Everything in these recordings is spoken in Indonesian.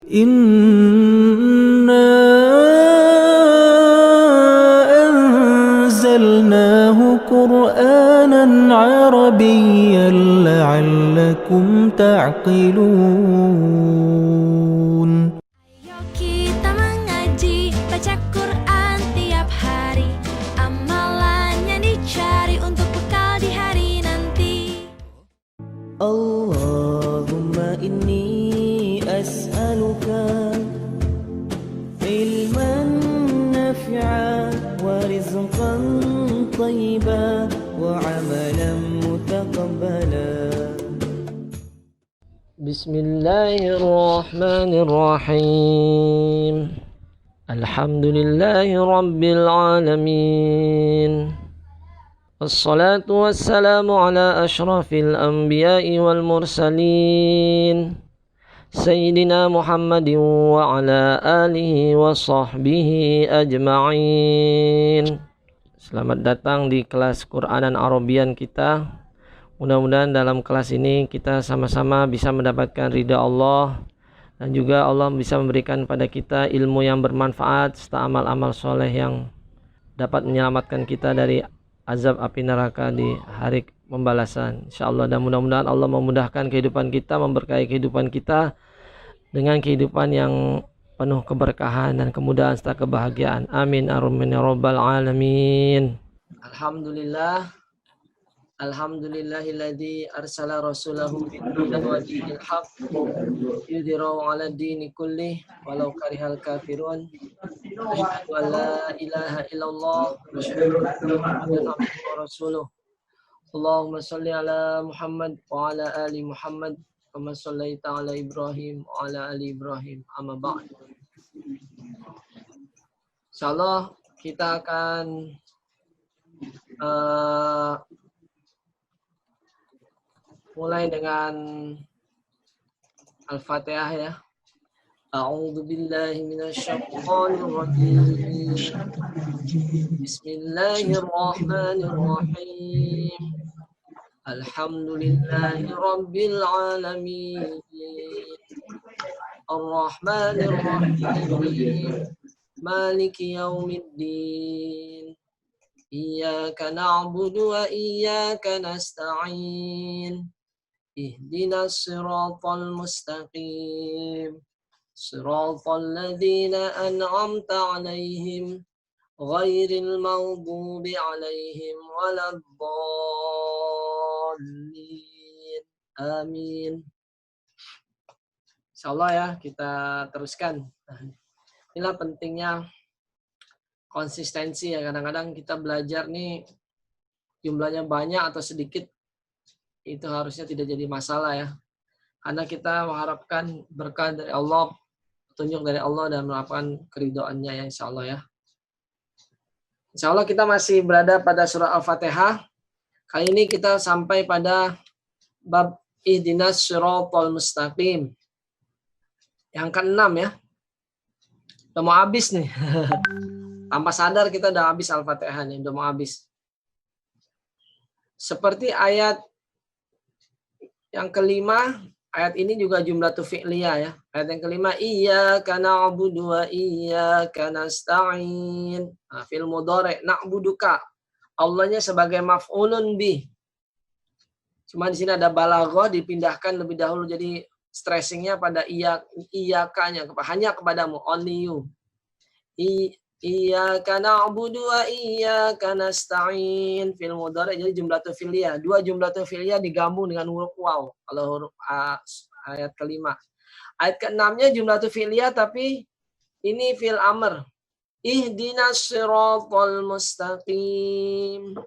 إنا أنزلناه قرآنا عربيا لعلكم تعقلون. Ayo kita mengaji, baca Quran tiap hari. Amalannya dicari untuk bekal di hari nanti. Allahumma inni as'aluka ilman nafi'an wa rizqan tayyiban wa amalan mutaqabbalan. Bismillahirrahmanirrahim. Alhamdulillahi rabbil alamin. Wassalatu wassalamu ala ashrafil anbiya'i wal mursalin Sayyidina Muhammadin wa ala alihi wa sahbihi ajma'in. Selamat datang di kelas Quranan Arabian kita. Mudah-mudahan dalam kelas ini kita sama-sama bisa mendapatkan ridha Allah, dan juga Allah bisa memberikan pada kita ilmu yang bermanfaat serta amal-amal soleh yang dapat menyelamatkan kita dari azab api neraka di hari pembalasan, insyaallah. Dan mudah-mudahan Allah memudahkan kehidupan kita, memberkahi kehidupan kita dengan kehidupan yang penuh keberkahan dan kemudahan serta kebahagiaan. Amin amin ya rabbal alamin. Alhamdulillah, alhamdulillahilladzi arsala rasulahu bil huda wa dinil haqq yudhhirahu 'ala dini kullih walau karihal kafirun. Asyhadu an la ilaha illallah wa asyhadu anna Muhammadan abduhu wa rasuluh. Allahumma shalli ala Muhammad wa ala ali Muhammad kama shallaita ala Ibrahim wa ala ali Ibrahim. Amma ba'd. Insyaallah kita akan mulai dengan Al-Fatihah ya. A'udzu billahi minasyaitonir rajim. Bismillahirrahmanirrahim. Alhamdulillahi rabbil alamin. Ar-Rahmanir Rahim. Maliki yaumiddin. Iyyaka na'budu wa iyyaka nasta'in. Ihdinas siratal mustaqim. Siratal ladzina an'amta 'alaihim ghairil maghdubi 'alaihim waladdallin. Amin. Insyaallah ya, kita teruskan. Inilah pentingnya konsistensi ya. Kadang-kadang kita belajar nih jumlahnya banyak atau sedikit, itu harusnya tidak jadi masalah ya. Karena kita mengharapkan berkah dari Allah, petunjuk dari Allah, dan melakukan keridhaannya ya, insyaallah ya. Insyaallah kita masih berada pada surah Al-Fatihah. Kali ini kita sampai pada bab ihdinas siratal mustaqim. Yang ke-6 ya. Udah mau habis nih. Tanpa sadar kita udah habis Al-Fatihah nih, udah mau habis. Seperti ayat yang kelima, ayat ini juga jumlah fi'liyah ya. Ayat yang kelima, iyyaka na'budu wa iyyaka nasta'in. Nah, fil mudhari' na'buduka. Allahnya sebagai maf'ulun bih. Cuma di sini ada balaghah, dipindahkan lebih dahulu jadi stressingnya pada iyyakanya, hanya kepadamu, only you. Iyyaka na'budu wa iyyaka nasta'in fil mudhari' jadi jumlah fi'liyah. Dua jumlah fi'liyah digabung dengan huruf waw. Kalau huruf ayat kelima. Ayat ke-6-nya jumlah fi'liyah tapi ini fil amr. Ihdinas siratal mustaqim.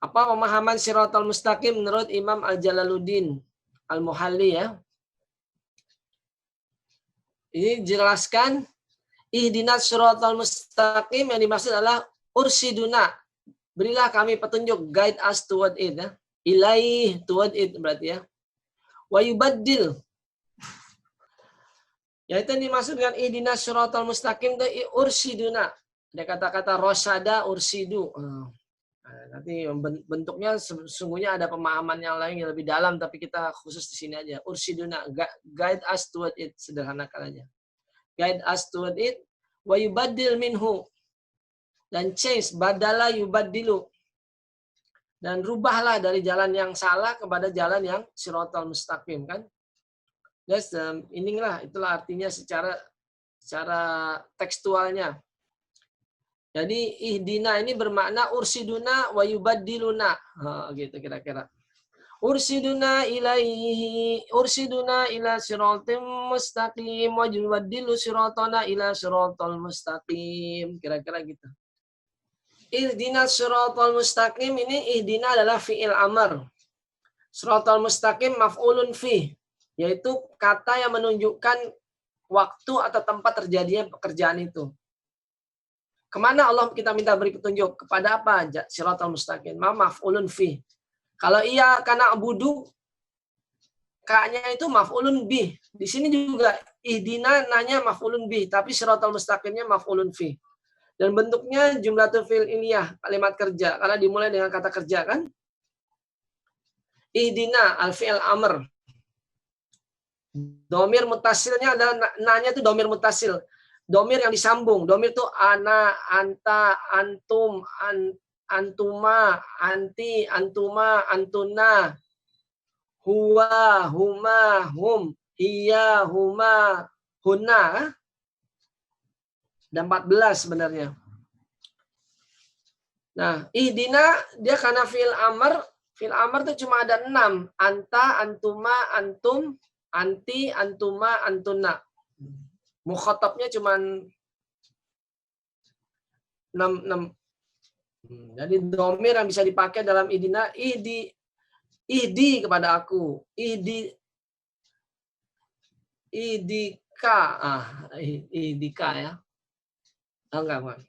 Apa pemahaman siratal mustaqim menurut Imam Al-Jalaluddin Al-Muhalli ya? Ini jelaskan ihdinas siratal mustaqim yang dimaksud adalah ursiduna. Berilah kami petunjuk, guide us toward it ya. Ilaih toward it berarti ya. Wa yubaddil. Ya itu yang dimaksud dengan ihdinas siratal mustaqim itu ursiduna. Ada kata-kata rosyada ursidu. Nanti bentuknya sesungguhnya ada pemahaman yang lain yang lebih dalam, tapi kita khusus di sini aja. Ursiduna, guide us toward it, sederhanakan aja. Guide us toward it, wa yubaddil minhu, dan change, badala yubaddilu, dan rubahlah dari jalan yang salah kepada jalan yang siratal mustaqim, kan? Yes, itulah artinya secara tekstualnya. Jadi ihdina ini bermakna ursiduna wa yubaddiluna. Gitu kira-kira. Ursiduna ila siratim mustaqim wa yubaddilu siratana ila siratal mustaqim. Kira-kira gitu. Ihdina siratal mustaqim, ini ihdina adalah fi'il amr. Siratal mustaqim maf'ulun fi, yaitu kata yang menunjukkan waktu atau tempat terjadinya pekerjaan itu. Kemana Allah kita minta beri petunjuk? Kepada apa? Siratal mustaqim. Maf'ulun fi. Kalau iya karena abudu, K-nya itu maf'ulun bih. Di sini juga ihdina nanya maf'ulun bih, tapi siratal mustaqimnya maf'ulun fi. Dan bentuknya jumlatul fi'il iliyah, kalimat kerja, karena dimulai dengan kata kerja, kan? Ihdina al-fi'il amr. Domir mutasilnya adalah nanya itu domir mutasil. Domir yang disambung. Domir itu ana, anta, antum, antuma, anti, antuma, antuna, huwa, huma, hum, hiya, huma, hunna. Dan 14 sebenarnya. Nah, ihdina dia karena fi'il amr. Fi'il amr itu cuma ada 6. Anta, antuma, antum, anti, antuma, antuna. Mukhatabnya cuma 6. Jadi domir yang bisa dipakai dalam ihdina, ihdi kepada aku, ihdika, ihdika ya. Enggak.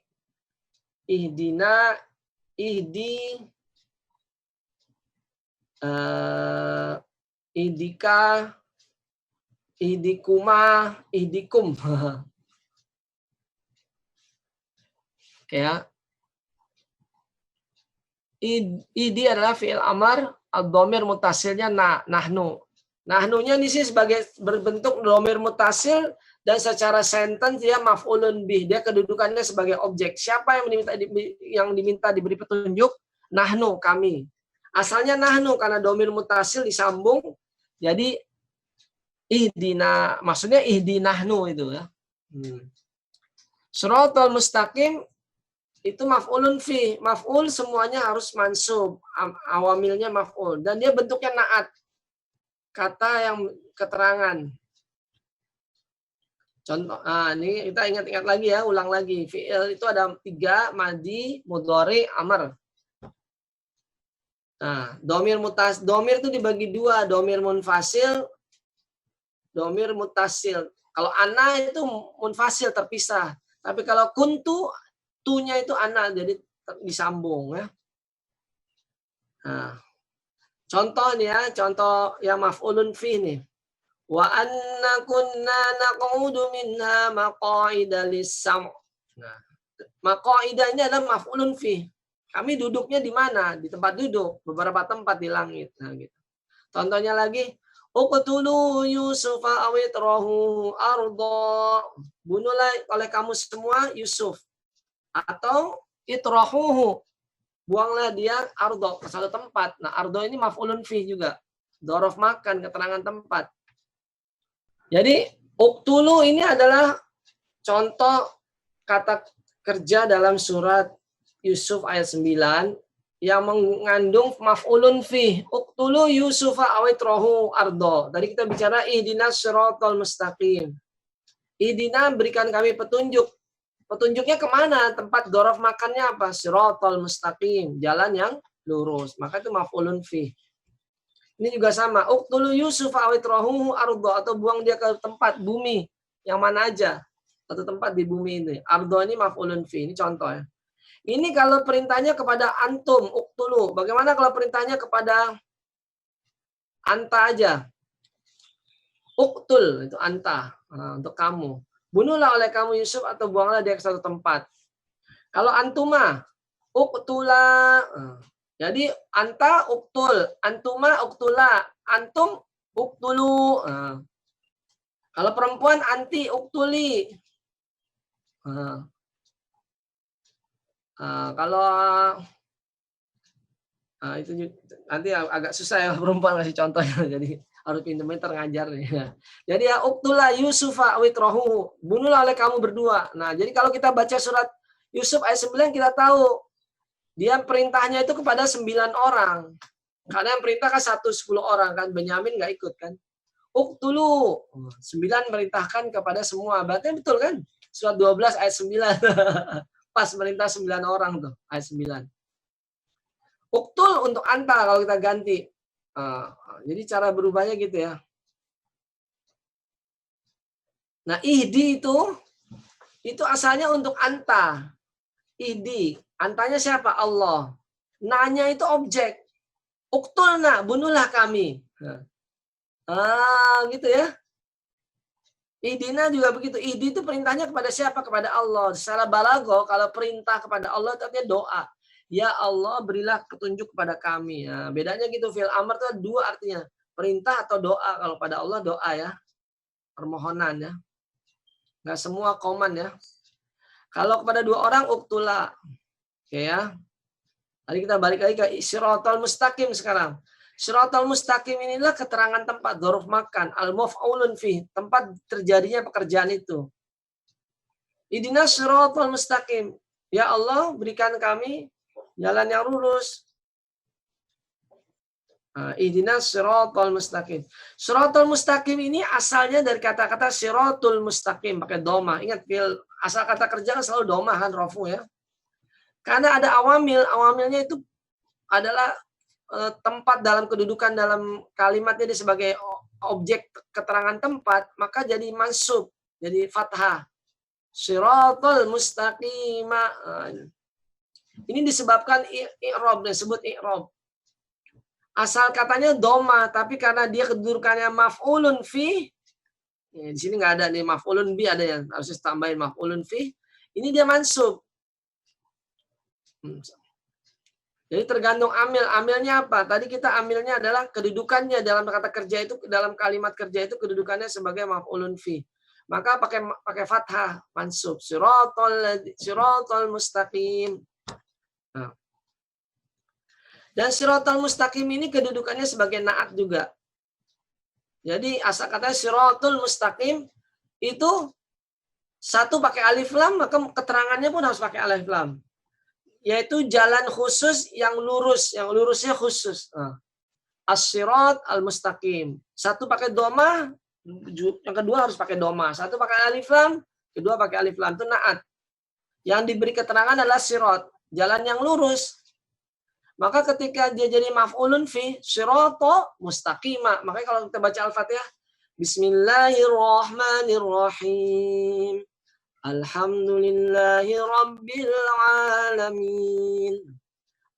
Ihdina, ihdika, ihdikuma, ihdikum. Oke ya. Idi adalah fi'il amar, ad-dhamir mutasilnya nahnu. Nahnunya di sini sebagai berbentuk dhamir mutasil dan secara sentence dia maf'ulun bih. Dia kedudukannya sebagai objek. Siapa yang diminta diberi petunjuk? Nahnu, kami. Asalnya nahnu karena dhamir mutasil disambung. Jadi ihdina, maksudnya ihdinahnu itu ya. Siratal mustaqim itu maf'ulun fi. Maf'ul semuanya harus mansub. Awamilnya maf'ul. Dan dia bentuknya na'at. Kata yang keterangan. Contoh, ini kita ingat-ingat lagi ya, ulang lagi. Fi'il itu ada 3, madi, mudhari, amr. Nah, domir itu dibagi 2, domir munfasil, domir mutasil. Kalau ana itu munfasil, terpisah. Tapi kalau kuntu, tunya itu ana, jadi disambung ya. Nah, contohnya, contoh yang maf'ulun fi nih. Wa anna kunna naq'udu minha maq'ida lis-sam'. Nah, maq'idanya adalah maf'ulun fi. Kami duduknya di mana? Di tempat duduk, beberapa tempat di langit. Nah, gitu. Contohnya lagi, uqtulu Yusufa awitrahu arda. Bunuhlah oleh kamu semua Yusuf. Atau itrahuhu. Buanglah dia ardo ke satu tempat. Nah, ardo ini maf'ulun fi juga. Dhorof makan, keterangan tempat. Jadi, uqtulu ini adalah contoh kata kerja dalam surat Yusuf ayat 9 yang mengandung maf'ulun fi. Uqtulu Yusufa awitrahu ardo. Tadi kita bicara ihdinas siratal mustaqim. Ihdina, berikan kami petunjuk. Petunjuknya kemana? Tempat dhorof makannya apa? Siratal mustaqim. Jalan yang lurus. Maka itu maf'ulun fi. Ini juga sama. Uqtulu Yusuf awitrahu ardo. Atau buang dia ke tempat bumi. Yang mana aja. Satu tempat di bumi ini. Ardo ini maf'ulun fi. Ini contoh ya. Ini kalau perintahnya kepada antum, uqtulu. Bagaimana kalau perintahnya kepada anta aja? Uqtul, itu anta. Nah, untuk kamu. Bunuhlah oleh kamu Yusuf atau buanglah dia ke satu tempat. Kalau antuma, uktula. Jadi anta uktul, antuma uktula, antum uktulu. Kalau perempuan anti uktuli. Kalau itu nanti agak susah ya perempuan ngasih contohnya, jadi harus pinter-pinter ngajar ya. Jadi ya uktula Yusufa witrahu, bunuhlah oleh kamu berdua. Nah, jadi kalau kita baca surat Yusuf ayat 9 kita tahu dia perintahnya itu kepada 9 orang. Karena yang perintah kan 10 orang kan, Benyamin nggak ikut kan. Uktulu 9 merintahkan kepada semua. Berarti betul kan? Surat 12 ayat 9. Pas merintah 9 orang tuh, ayat 9. Uktul untuk anta kalau kita ganti. Jadi cara berubahnya gitu ya. Nah, ihdi itu asalnya untuk anta. Ihdi. Antanya siapa? Allah. Nanya itu objek. Uktulna, bunuhlah kami. Gitu ya. Ihdina juga begitu. Ihdi itu perintahnya kepada siapa? Kepada Allah. Secara balaghah, kalau perintah kepada Allah itu artinya doa. Ya Allah, berilah petunjuk kepada kami. Nah, bedanya gitu. Fi'il amr itu ada 2 artinya. Perintah atau doa. Kalau pada Allah doa ya. Permohonan ya. Nggak semua koman ya. Kalau kepada 2 orang, uktula. Oke ya. Tadi kita balik lagi ke Siratal Mustaqim sekarang. Siratal Mustaqim inilah keterangan tempat dzaruf makan, al-maf'ulun fi, tempat terjadinya pekerjaan itu. Ihdinas siratal mustaqim. Ya Allah, berikan kami jalan yang lurus. Ihdinas siratal mustaqim. Siratal mustaqim ini asalnya dari kata-kata siratul mustaqim pakai doma. Ingat, asal kata kerja kan selalu doma kan, rofu ya. Karena ada awamil, awamilnya itu adalah tempat dalam kedudukan dalam kalimatnya dia sebagai objek keterangan tempat, maka jadi mansub, jadi fathah. Siratal mustaqim. Ini disebabkan i'rab, disebut i'rab. Asal katanya doma, tapi karena dia kedudukannya maf'ulun fi, ya, di sini nggak ada nih maf'ulun bi, ada yang harus tambahin maf'ulun fi. Ini dia mansub. Jadi tergantung amil. Amilnya apa? Tadi kita amilnya adalah kedudukannya dalam kata kerja itu, dalam kalimat kerja itu kedudukannya sebagai maf'ulun fi. Maka pakai fathah mansub. Siratal mustaqim. Nah. Dan siratal mustaqim ini kedudukannya sebagai naat juga. Jadi asal kata siratul mustaqim itu satu pakai alif lam, maka keterangannya pun harus pakai alif lam. Yaitu jalan khusus yang lurus, yang lurusnya khusus. As-sirat al-mustaqim. Satu pakai doma, yang kedua harus pakai doma. Satu pakai alif lam, kedua pakai alif lam. Itu naat. Yang diberi keterangan adalah sirat, jalan yang lurus. Maka ketika dia jadi maf'ulun fi, sirata mustaqima. Makanya kalau kita baca Al-Fatihah, Bismillahirrahmanirrahim. Alhamdulillahi Rabbil Alamin.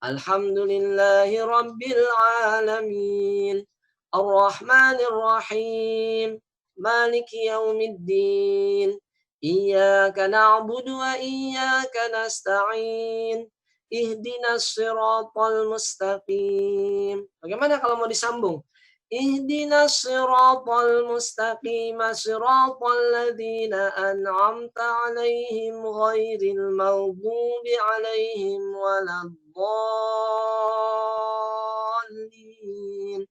Alhamdulillahi Rabbil Alamin. Ar-Rahmanir Rahim. Maliki Yaumiddin. Iyyaka na'budu wa iyyaka nasta'in. Ihdinas siratal mustaqim. Bagaimana kalau mau disambung? Ihdinas siratal mustaqim, siratal ladzina an'amta 'alaihim ghairil maghdubi 'alaihim waladdallin.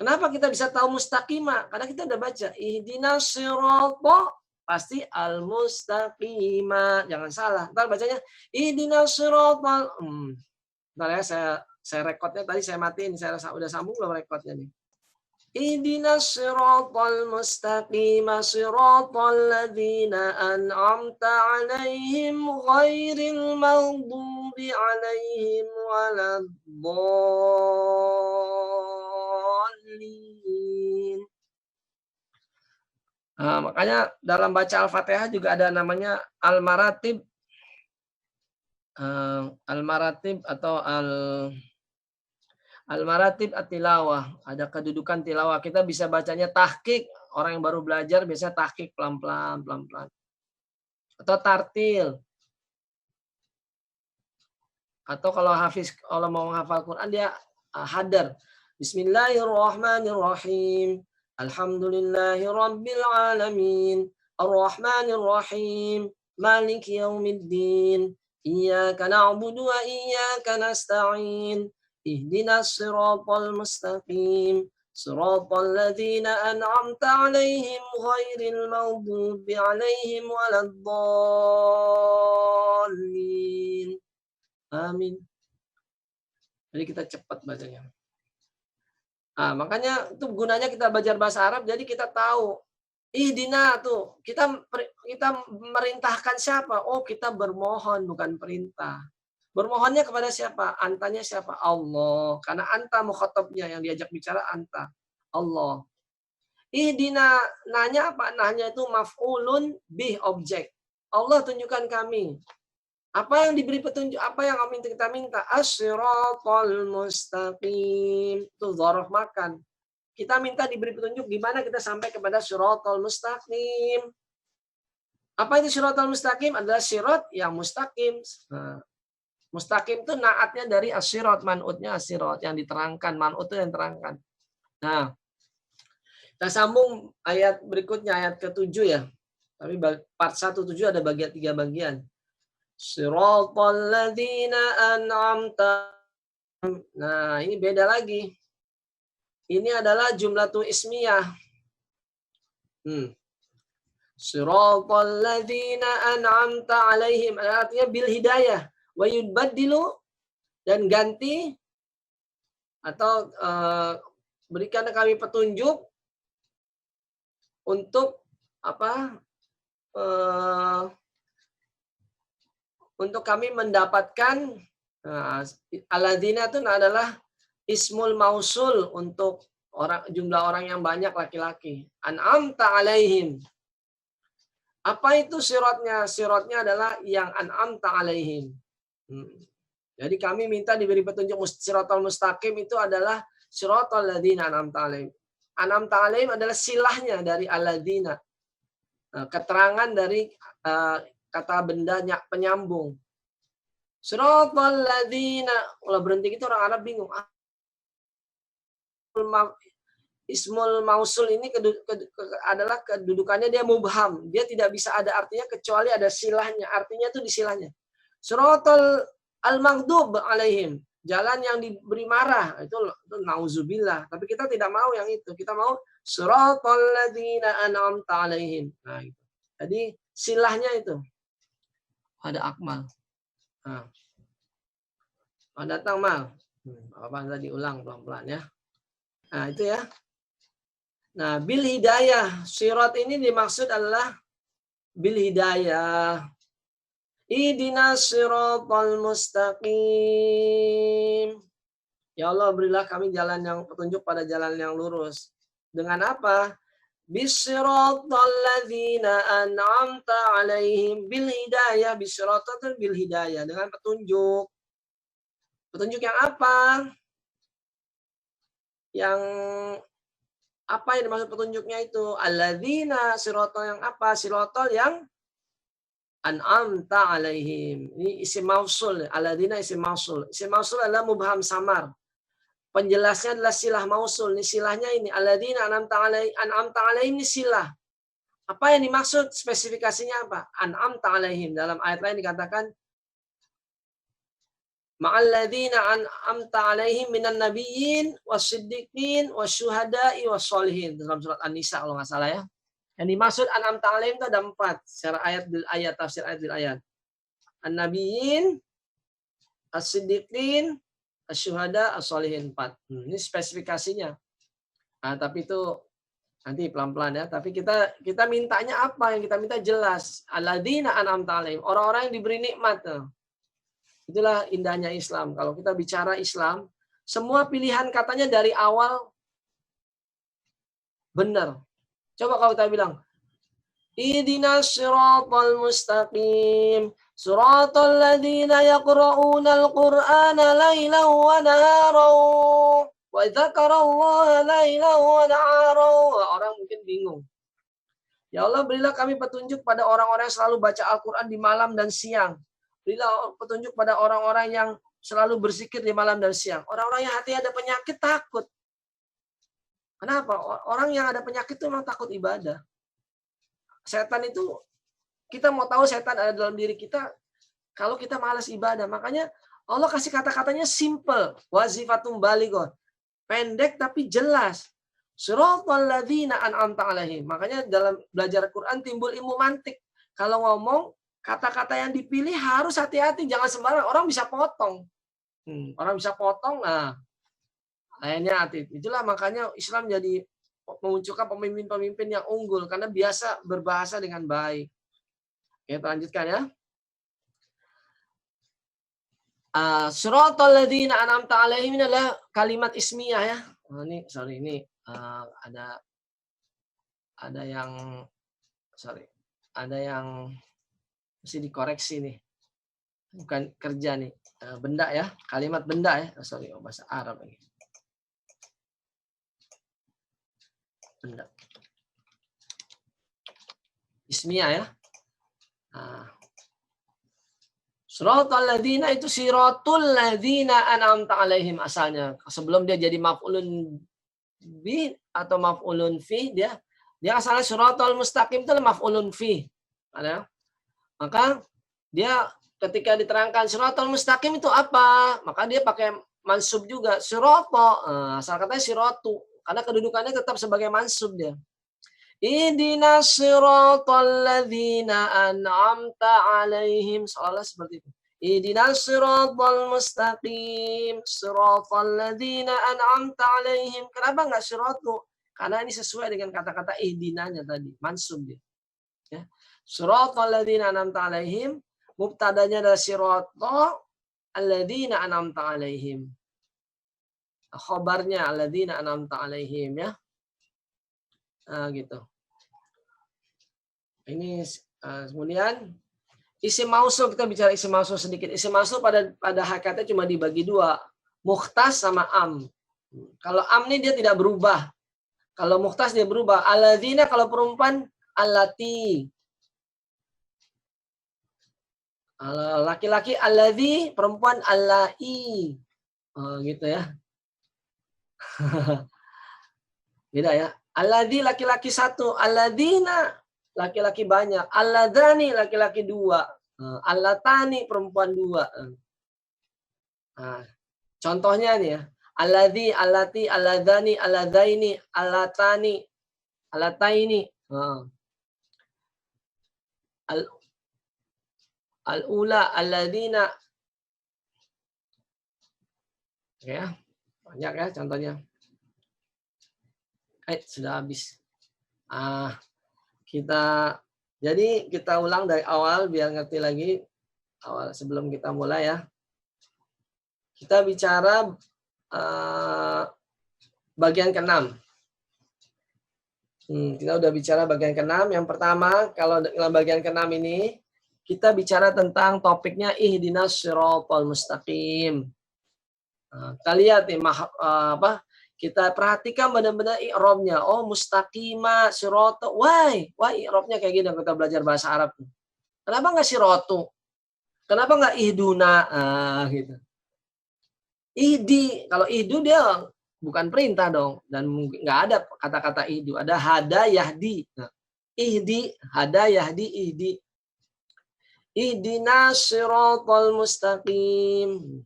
Kenapa kita bisa tahu mustaqimah? Karena kita udah baca ihdinas siratal, pasti al-mustaqimah. Jangan salah. Ntar bacanya ihdinas siratal. Ntar ya saya rekodnya tadi saya matiin, saya udah sambung belum rekodnya nih. Ihdinas siratal mustaqim, siratal ladzina an'amta 'alaihim ghairil maghdubi 'alaihim waladdallin. Nah, makanya dalam baca Al-Fatihah juga ada namanya al-maratib. Al-maratib atau al-maratib at-tilawah. Ada kedudukan tilawah. Kita bisa bacanya tahqiq. Orang yang baru belajar biasanya tahqiq pelan-pelan, pelan-pelan. Atau tartil. Atau kalau mau menghafal Quran dia hadar. Bismillahirrahmanirrahim. Alhamdulillahirabbil alamin. Arrahmanirrahim. Maliki yaumiddin. Iyyaka na'budu wa iyyaka nasta'in. Ihdinas siratal mustaqim. Siratal ladzina an'amta 'alaihim ghairil maghdubi 'alaihim waladdallin. Amin. Jadi kita cepat bacanya. Nah, makanya itu gunanya kita belajar bahasa Arab, jadi kita tahu. Ihdina tuh, kita merintahkan siapa? Oh, kita bermohon, bukan perintah. Bermohonnya kepada siapa? Antanya siapa? Allah. Karena anta mukhatabnya, yang diajak bicara anta. Allah. Ihdina, nanya apa? Nanya itu maf'ulun bih, objek. Allah tunjukkan kami. Apa yang diberi petunjuk? Apa yang kita minta? As-siratal mustaqim. Itu dzaraf makan. Kita minta diberi petunjuk gimana kita sampai kepada siratal mustaqim. Apa itu siratal mustaqim? Adalah sirat yang mustaqim. Nah, mustaqim itu naatnya dari as-sirat, man'utnya as-sirat, yang diterangkan, man'ut itu yang diterangkan. Nah, kita sambung ayat berikutnya, ayat ke-7 ya. Tapi part 1-7 ada 3 bagian. Siratal ladzina an'amta. Nah, ini beda lagi. Ini adalah jumlatul ismiyah. Siratal ladzina an'amta 'alaihim, artinya bil hidayah. Wa yubaddilu, dan ganti atau berikan kami petunjuk untuk apa? Untuk kami mendapatkan alladzina itu adalah ismul mausul untuk jumlah orang yang banyak, laki-laki. An'amta 'alaihim. Apa itu siratnya? Siratnya adalah yang an'amta 'alaihim. Jadi kami minta diberi petunjuk. Siratal mustaqim itu adalah siratal ladzina an'amta 'alaihim. An'amta 'alaihim adalah silahnya dari alladzina. Keterangan dari kata bendanya penyambung. Siratal ladzina. Kalau berhenti gitu orang Arab bingung. Ismul mausul ini adalah kedudukannya dia mubham. Dia tidak bisa ada artinya kecuali ada silahnya. Artinya itu di silahnya. Siratal al-maghdub alaihim. Jalan yang diberi marah. Itu nauzubillah. Tapi kita tidak mau yang itu. Kita mau siratal ladzina an'amta alaihim. Nah, gitu. Jadi silahnya itu. Ada Akmal. Nah. Datang Mal. Apa tadi ulang pelan-pelan ya. Nah, itu ya. Nah, bil hidayah. Sirat ini dimaksud adalah bil hidayah. Ihdinas siratal mustaqim. Ya Allah, berilah kami jalan yang petunjuk pada jalan yang lurus. Dengan apa? Bisiratal ladzina an'amta 'alaihim, bil hidayah. Bisiratal bil hidayah, dengan petunjuk. Petunjuk yang apa? Yang apa yang dimaksud petunjuknya itu? Alladzina, siratal yang apa? Siratal yang an'amta 'alaihim. Ini isim mausul. Alladzina isim mausul. Isim mausul adalah mubham samar. Penjelasnya adalah silah mausul. Ini silahnya ini. Alladzina an'amta 'alaihim, ini silah. Apa yang dimaksud? Spesifikasinya apa? An'amta 'alaihim. Dalam ayat lain dikatakan ma'alladzina an'amta 'alaihim minan nabiyyin wasiddiqin wasyuhada'i wassolihin. Dalam surat An-Nisa kalau nggak salah ya. Yang dimaksud an'amta 'alaihim itu ada 4 secara ayat bil ayat, tafsir ayat bil ayat. An-nabiyyin, as-siddiqin, asyuhada, as-solihin, 4. Ini spesifikasinya. Nah, tapi itu nanti pelan-pelan ya. Tapi kita mintanya apa? Yang kita minta jelas. Alladzina an'amta 'alaihim, orang-orang yang diberi nikmat. Itulah indahnya Islam. Kalau kita bicara Islam, semua pilihan katanya dari awal benar. Coba kalau kita bilang, ihdinas siratal mustaqim, siratal ladzina yaqra'unal qur'ana lailan wa naharan wa dzakarallaha lailan wa naharan. Orang mungkin bingung. Ya Allah, berilah kami petunjuk pada orang-orang yang selalu baca Al-Quran di malam dan siang. Berilah petunjuk pada orang-orang yang selalu berzikir di malam dan siang. Orang-orang yang hati ada penyakit takut. Kenapa? Orang yang ada penyakit itu memang takut ibadah. Setan itu, kita mau tahu setan ada dalam diri kita kalau kita malas ibadah. Makanya Allah kasih kata-katanya simple. Wazifatum balighah. Pendek tapi jelas. Siratal ladzina an'amta alaihim. Makanya dalam belajar Quran timbul ilmu mantik. Kalau ngomong, kata-kata yang dipilih harus hati-hati. Jangan sembarang. Orang bisa potong. Orang bisa potong. Nah, akhirnya hati. Itulah makanya Islam jadi memunculkan pemimpin-pemimpin yang unggul. Karena biasa berbahasa dengan baik. Kita lanjutkan ya. Siratal ladzina an'amta alaihim adalah kalimat ismiyah ya. Ini ada yang mesti dikoreksi nih. Bukan kerja nih. Benda ya, kalimat benda ya. Bahasa Arab lagi. Benda. Ismiyah ya. Siratal ladzina itu siratul ladzina an'amta alaihim asalnya. Sebelum dia jadi maf'ulun bi atau maf'ulun fi, dia asalnya siratal mustaqim itu maf'ulun fi. Ada? Maka dia ketika diterangkan siratal mustaqim itu apa? Maka dia pakai mansub juga. Sirata. Asal katanya siratu. Karena kedudukannya tetap sebagai mansub dia. Ihdinas siratal ladzina an'amta alaihim. Seolah seperti itu. Ihdinas siratal mustaqim. Siratal ladzina an'amta alaihim. Kenapa enggak siratu? Karena ini sesuai dengan kata-kata ihdinanya tadi. Mansub dia. Ya. Siratal ladzina an'amta alaihim. Mubtadanya adalah siratal alladzina an'amta alaihim. Khobarnya alladzina an'amta alaihim ya. Gitu. Ini kemudian isim mausul, kita bicara isim mausul sedikit. Isim mausul pada hakikatnya cuma dibagi dua, mukhtas sama am. Kalau am ini dia tidak berubah. Kalau mukhtas dia berubah. Alladzina kalau perempuan allati. Laki-laki alladzi, perempuan allai. Gitu ya. Beda ya. Alladzi laki-laki satu, alladzina laki-laki banyak, alladzani laki-laki dua, allatani perempuan dua. Contohnya nih ya, alladzi, allati, alladzani, alladzaini, allatani, allataini. Al-ula, alladzina. Ya, banyak ya contohnya. Sudah habis. Kita ulang dari awal biar ngerti lagi awal sebelum kita mulai ya. Kita bicara bagian ke-6. Kita udah bicara bagian ke-6. Yang pertama, kalau dalam bagian ke-6 ini kita bicara tentang topiknya ihdinas siratal mustaqim. Kita lihat nih kita perhatikan benar-benar i'rabnya. Oh, mustaqima, sirata. Wah, i'rabnya kayak gini kita belajar bahasa Arab. Kenapa enggak siratu? Kenapa enggak ihduna? Gitu. Ihdi, kalau ihdu dia bukan perintah dong, dan enggak ada kata-kata ihdu, ada hada yahdi. Ihdi, hada yahdi, ihdi. Ihdinas siratal mustaqim.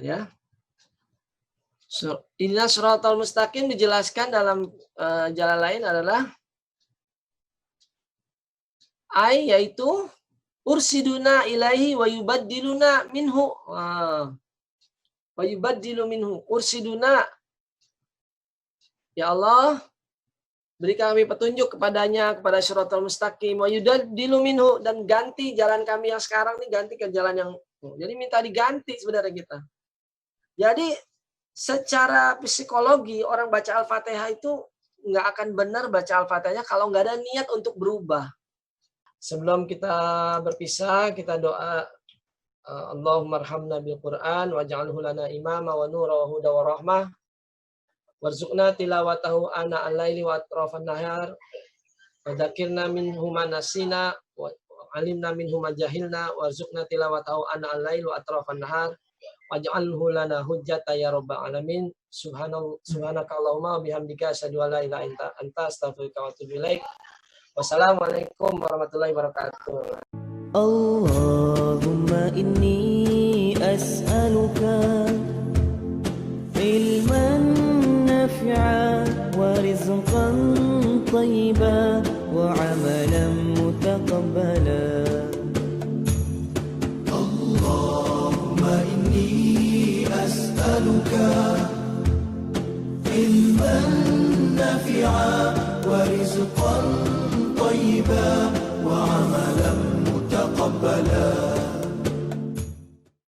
Ya. Ihdinas siratal mustaqim dijelaskan dalam jalan lain adalah yaitu ursiduna ilaihi wa yubaddiluna minhu. Wa yubaddilu minhu. Ursiduna. Ya Allah, beri kami petunjuk kepadanya, kepada siratal mustaqim. Wa yubaddilu minhu. Dan ganti jalan kami yang sekarang ini, ganti ke jalan yang. Jadi minta diganti sebenarnya kita. Jadi secara psikologi orang baca Al-Fatihah itu nggak akan benar baca Al-Fatihahnya kalau nggak ada niat untuk berubah. Sebelum kita berpisah, kita doa Allahumma arhamna bil Qur'an waj'alhu lana imama wa nura wa huda wa rahmah warzuqna tilawatahu ana al-laili wa atrafan nahar wa dzakirna minhu ma nasina wa alimna minhu ma jahilna warzuqna tilawatahu ana al-lail wa atrafan nahar waj'alhu lana hujjata ya rabbal alamin. Subhanakallahumma bihamdika asyhadu an la ilaha illa anta astaghfiruka wa atubu ilaik. Wassalamualaikum warahmatullahi wabarakatuh. Allahumma inni as'aluka ilman nafi'a wa rizqan tayyiban wa 'amalan mutaqabbala. Allahumma inni as'aluka ilman nafi'a wa rizqan tayyiban wa 'amalan mutaqabbala.